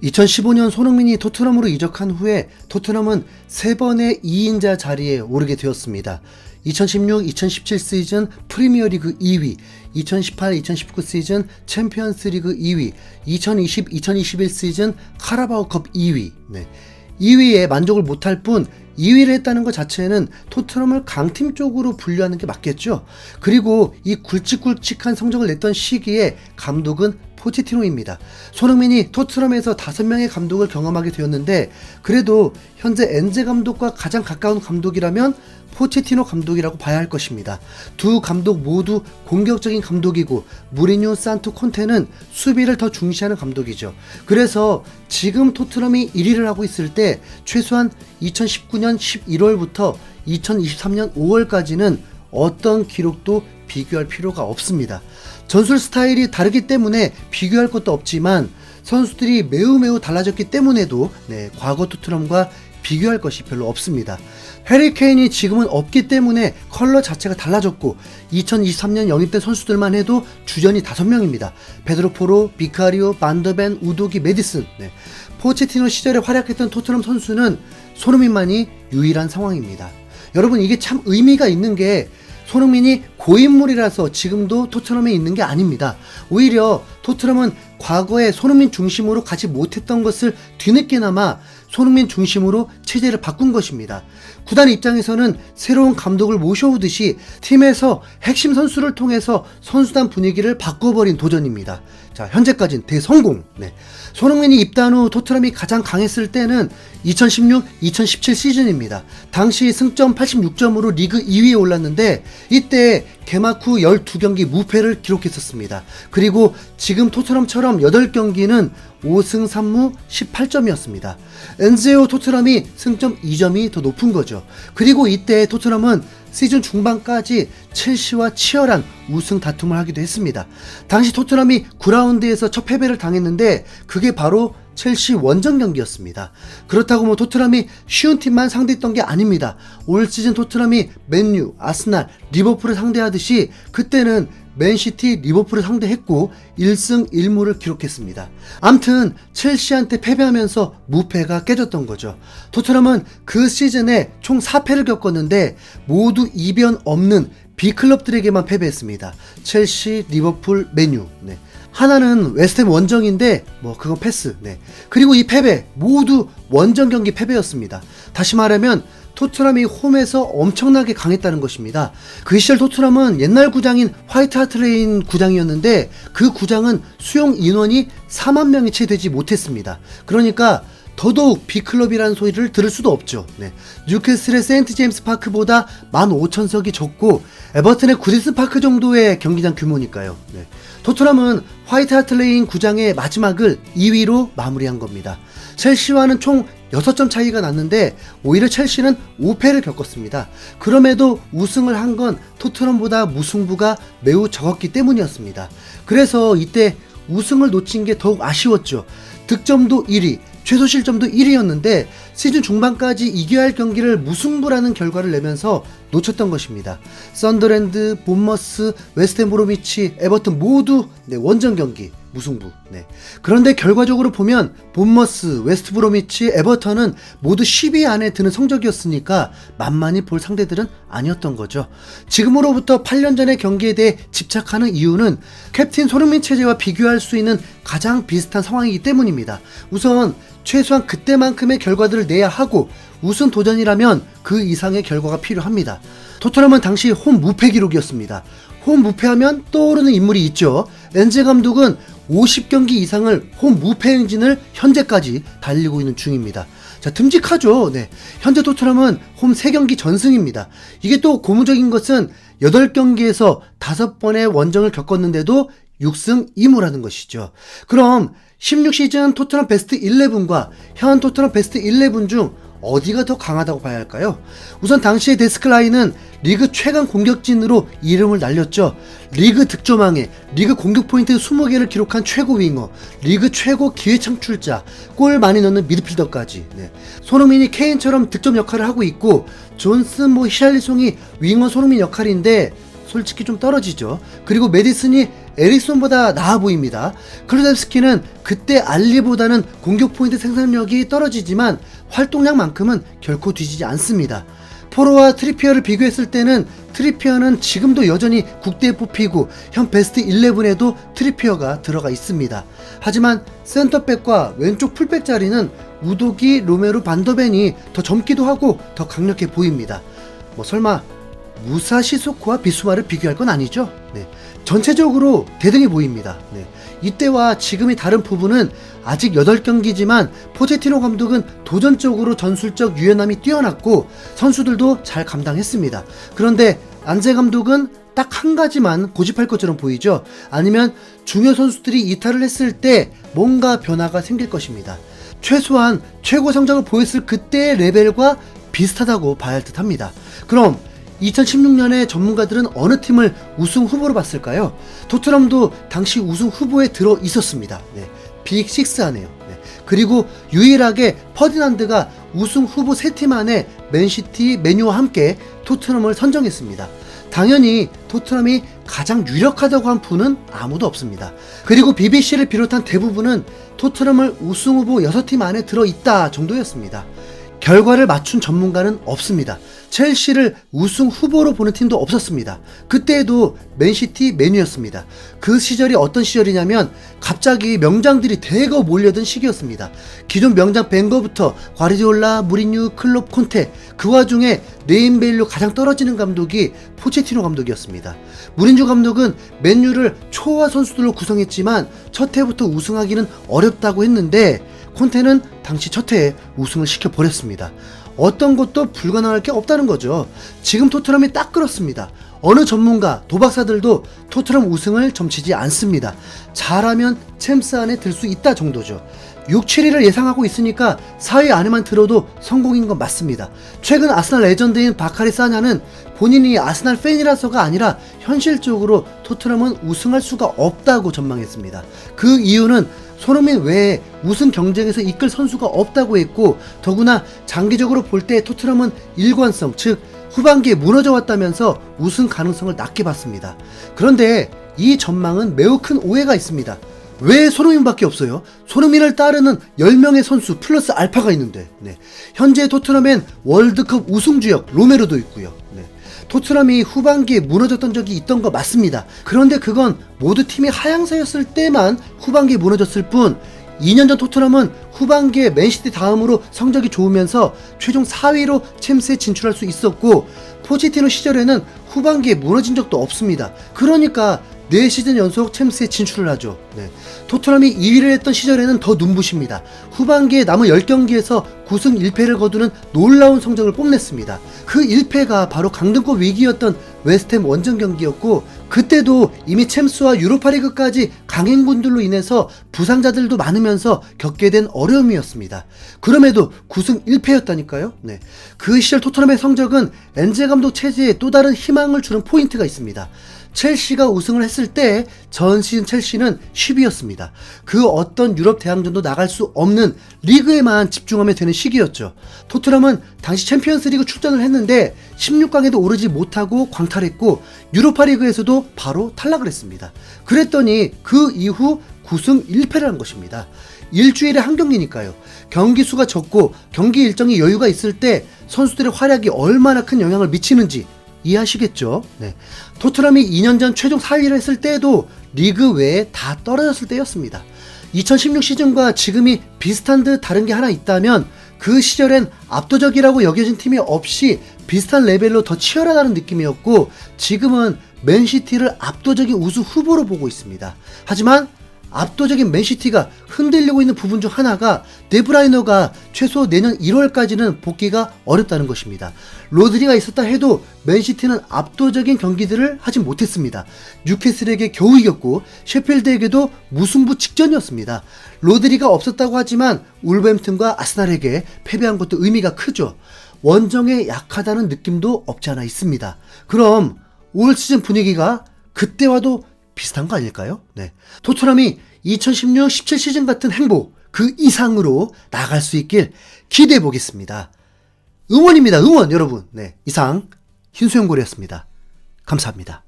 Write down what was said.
2015년 손흥민이 토트넘으로 이적한 후에 토트넘은 3번의 2인자 자리에 오르게 되었습니다. 2016-2017 시즌 프리미어리그 2위, 2018-2019 시즌 챔피언스리그 2위, 2020-2021 시즌 카라바오컵 2위. 2위에 만족을 못할 뿐 2위를 했다는 것 자체는 토트넘을 강팀 쪽으로 분류하는 게 맞겠죠. 그리고 이 굵직굵직한 성적을 냈던 시기에 감독은 포체티노입니다. 손흥민이 토트넘에서 5명의 감독을 경험하게 되었는데 그래도 현재 엔제 감독과 가장 가까운 감독이라면 포체티노 감독이라고 봐야 할 것입니다. 두 감독 모두 공격적인 감독이고 무리뉴, 산투, 콘테는 수비를 더 중시하는 감독이죠. 그래서 지금 토트넘이 1위를 하고 있을 때 최소한 2019년 11월부터 2023년 5월까지는 어떤 기록도 비교할 필요가 없습니다. 전술 스타일이 다르기 때문에 비교할 것도 없지만 선수들이 매우 달라졌기 때문에도 과거 토트넘과 비교할 것이 별로 없습니다. 해리 케인이 지금은 없기 때문에 컬러 자체가 달라졌고 2023년 영입된 선수들만 해도 주전이 5명입니다. 베드로 포로, 비카리오, 반더벤, 우도기, 메디슨. 포체티노 시절에 활약했던 토트넘 선수는 손흥민만이 유일한 상황입니다. 여러분, 이게 참 의미가 있는 게 손흥민이 고인물이라서 지금도 토트넘에 있는 게 아닙니다. 오히려 토트넘은 과거에 손흥민 중심으로 가지 못했던 것을 뒤늦게나마 손흥민 중심으로 체제를 바꾼 것입니다. 구단 입장에서는 새로운 감독을 모셔오듯이 팀에서 핵심 선수를 통해서 선수단 분위기를 바꿔버린 도전입니다. 자, 현재까지는 대성공. 손흥민이 입단 후 토트넘이 가장 강했을 때는 2016-2017 시즌입니다. 당시 승점 86점으로 리그 2위에 올랐는데 이때 개막 후 12경기 무패를 기록했었습니다. 그리고 지금 토트넘처럼 8경기는 5승 3무 18점이었습니다. 엔제오 토트넘이 승점 2점이 더 높은 거죠. 그리고 이때 토트넘은 시즌 중반까지 첼시와 치열한 우승 다툼을 하기도 했습니다. 당시 토트넘이 9라운드에서 첫 패배를 당했는데 그게 바로 첼시 원정 경기였습니다. 그렇다고 토트넘이 쉬운 팀만 상대했던 게 아닙니다. 올 시즌 토트넘이 맨유, 아스날, 리버풀을 상대하듯이 그때는 맨시티, 리버풀을 상대했고 1승 1무를 기록했습니다. 암튼 첼시한테 패배하면서 무패가 깨졌던 거죠. 토트넘은 그 시즌에 총 4패를 겪었는데 모두 이변 없는 B클럽들에게만 패배했습니다. 첼시, 리버풀, 맨유. 하나는 웨스트햄 원정인데 그건 패스. 그리고 이 패배 모두 원정 경기 패배였습니다. 다시 말하면 토트넘이 홈에서 엄청나게 강했다는 것입니다. 그 시절 토트넘은 옛날 구장인 화이트 하트레인 구장이었는데 그 구장은 수용 인원이 4만 명이 채 되지 못했습니다. 그러니까 더더욱 B클럽이라는 소리를 들을 수도 없죠. 뉴캐슬의 세인트 제임스 파크보다 15,000석이 적고 에버튼의 구디슨 파크 정도의 경기장 규모니까요. 토트넘은 화이트 하트레인 구장의 마지막을 2위로 마무리한 겁니다. 첼시와는 총 6점 차이가 났는데 오히려 첼시는 5패를 겪었습니다. 그럼에도 우승을 한 건 토트넘보다 무승부가 매우 적었기 때문이었습니다. 그래서 이때 우승을 놓친 게 더욱 아쉬웠죠. 득점도 1위, 최소 실점도 1위였는데 시즌 중반까지 이겨야 할 경기를 무승부라는 결과를 내면서 놓쳤던 것입니다. 썬더랜드, 본머스, 웨스트햄 브로미치, 에버튼 모두 원정 경기 무승부. 그런데 결과적으로 보면 본머스, 웨스트 브로미치, 에버턴은 모두 10위 안에 드는 성적이었으니까 만만히 볼 상대들은 아니었던 거죠. 지금으로부터 8년 전의 경기에 대해 집착하는 이유는 캡틴 손흥민 체제와 비교할 수 있는 가장 비슷한 상황이기 때문입니다. 우선 최소한 그때만큼의 결과들을 내야 하고 우승 도전이라면 그 이상의 결과가 필요합니다. 토트넘은 당시 홈 무패 기록이었습니다. 홈 무패하면 떠오르는 인물이 있죠. 엔제 감독은 50경기 이상을 홈 무패 행진을 현재까지 달리고 있는 중입니다. 자, 듬직하죠. 현재 토트넘은 홈 3경기 전승입니다. 이게 또 고무적인 것은 8경기에서 5번의 원정을 겪었는데도 6승 2무라는 것이죠. 그럼 16시즌 토트넘 베스트 11과 현 토트넘 베스트 11 중 어디가 더 강하다고 봐야 할까요? 우선 당시의 데스크라인은 리그 최강 공격진으로 이름을 날렸죠. 리그 득점왕에 리그 공격 포인트 20개를 기록한 최고 윙어, 리그 최고 기회 창출자, 골 많이 넣는 미드필더까지. 손흥민이 케인처럼 득점 역할을 하고 있고 존슨, 히샬리송이 윙어 손흥민 역할인데 솔직히 좀 떨어지죠. 그리고 메디슨이 에릭손보다 나아 보입니다. 클루제프스키는 그때 알리보다는 공격 포인트 생산력이 떨어지지만 활동량만큼은 결코 뒤지지 않습니다. 포로와 트리피어를 비교했을 때는 트리피어는 지금도 여전히 국대에 뽑히고 현 베스트 11에도 트리피어가 들어가 있습니다. 하지만 센터백과 왼쪽 풀백 자리는 우도기, 로메로, 반더벤이 더 젊기도 하고 더 강력해 보입니다. 설마 무사 시소코와 비수마를 비교할 건 아니죠? 네. 전체적으로 대등해 보입니다. 네. 이때와 지금의 다른 부분은 아직 8경기지만 포체티노 감독은 도전적으로 전술적 유연함이 뛰어났고 선수들도 잘 감당했습니다. 그런데 안제 감독은 딱 한 가지만 고집할 것처럼 보이죠? 아니면 중요 선수들이 이탈을 했을 때 뭔가 변화가 생길 것입니다. 최소한 최고 성적을 보였을 그때의 레벨과 비슷하다고 봐야 할 듯 합니다. 그럼 2016년에 전문가들은 어느 팀을 우승 후보로 봤을까요? 토트넘도 당시 우승 후보에 들어 있었습니다. 네, 빅6 안에요. 네, 그리고 유일하게 퍼디난드가 우승 후보 3팀 안에 맨시티, 맨유와 함께 토트넘을 선정했습니다. 당연히 토트넘이 가장 유력하다고 한 분은 아무도 없습니다. 그리고 BBC를 비롯한 대부분은 토트넘을 우승 후보 6팀 안에 들어있다 정도였습니다. 결과를 맞춘 전문가는 없습니다. 첼시를 우승 후보로 보는 팀도 없었습니다. 그때에도 맨시티, 맨유였습니다. 그 시절이 어떤 시절이냐면 갑자기 명장들이 대거 몰려든 시기였습니다. 기존 명장 벵거부터 과르디올라, 무리뉴, 클롭, 콘테, 그 와중에 네임밸류 가장 떨어지는 감독이 포체티노 감독이었습니다. 무리뉴 감독은 맨유를 초화 선수들로 구성했지만 첫 해부터 우승하기는 어렵다고 했는데 콘테는 당시 첫 해에 우승을 시켜버렸습니다. 어떤 것도 불가능할 게 없다는 거죠. 지금 토트넘이 딱 그렇습니다. 어느 전문가, 도박사들도 토트넘 우승을 점치지 않습니다. 잘하면 챔스 안에 들 수 있다 정도죠. 6, 7위를 예상하고 있으니까 4위 안에만 들어도 성공인 건 맞습니다. 최근 아스날 레전드인 바카리 사냐는 본인이 아스날 팬이라서가 아니라 현실적으로 토트넘은 우승할 수가 없다고 전망했습니다. 그 이유는 손흥민 외에 우승 경쟁에서 이끌 선수가 없다고 했고 더구나 장기적으로 볼 때 토트넘은 일관성, 즉 후반기에 무너져 왔다면서 우승 가능성을 낮게 봤습니다. 그런데 이 전망은 매우 큰 오해가 있습니다. 왜 손흥민밖에 없어요? 손흥민을 따르는 10명의 선수 플러스 알파가 있는데 현재 토트넘엔 월드컵 우승주역 로메로도 있고요. 토트넘이 후반기에 무너졌던 적이 있던 거 맞습니다. 그런데 그건 모두 팀이 하향세였을 때만 후반기에 무너졌을 뿐 2년 전 토트넘은 후반기에 맨시티 다음으로 성적이 좋으면서 최종 4위로 챔스에 진출할 수 있었고 포체티노 시절에는 후반기에 무너진 적도 없습니다. 그러니까 4시즌 연속 챔스에 진출을 하죠. 토트넘이 2위를 했던 시절에는 더 눈부십니다. 후반기에 남은 10경기에서 9승 1패를 거두는 놀라운 성적을 뽐냈습니다. 그 1패가 바로 강등권 위기였던 웨스트햄 원정 경기였고 그때도 이미 챔스와 유로파리그까지 강행군들로 인해서 부상자들도 많으면서 겪게 된 어려움이었습니다. 그럼에도 9승 1패였다니까요. 그 시절 토트넘의 성적은 엔제 감독 체제에 또 다른 희망을 주는 포인트가 있습니다. 첼시가 우승을 했을 때 전 시즌 첼시는 10위였습니다. 그 어떤 유럽 대항전도 나갈 수 없는 리그에만 집중하면 되는 시기였죠. 토트넘은 당시 챔피언스리그 출전을 했는데 16강에도 오르지 못하고 광탈했고 유로파리그에서도 바로 탈락을 했습니다. 그랬더니 그 이후 9승 1패를 한 것입니다. 일주일에 한 경기니까요. 경기 수가 적고 경기 일정이 여유가 있을 때 선수들의 활약이 얼마나 큰 영향을 미치는지 이해하시겠죠? 토트넘이 2년 전 최종 4위를 했을 때에도 리그 외에 다 떨어졌을 때였습니다. 2016 시즌과 지금이 비슷한 듯 다른 게 하나 있다면 그 시절엔 압도적이라고 여겨진 팀이 없이 비슷한 레벨로 더 치열하다는 느낌이었고 지금은 맨시티를 압도적인 우승 후보로 보고 있습니다. 하지만 압도적인 맨시티가 흔들리고 있는 부분 중 하나가 데브라이너가 최소 내년 1월까지는 복귀가 어렵다는 것입니다. 로드리가 있었다 해도 맨시티는 압도적인 경기들을 하지 못했습니다. 뉴캐슬에게 겨우 이겼고 셰필드에게도 무승부 직전이었습니다. 로드리가 없었다고 하지만 울버햄튼과 아스날에게 패배한 것도 의미가 크죠. 원정에 약하다는 느낌도 없지 않아 있습니다. 그럼 올 시즌 분위기가 그때와도 비슷한 거 아닐까요? 토트넘이 2016-17 시즌 같은 행보 그 이상으로 나갈 수 있길 기대해 보겠습니다. 응원입니다. 응원 여러분. 이상 흰수염고래였습니다. 감사합니다.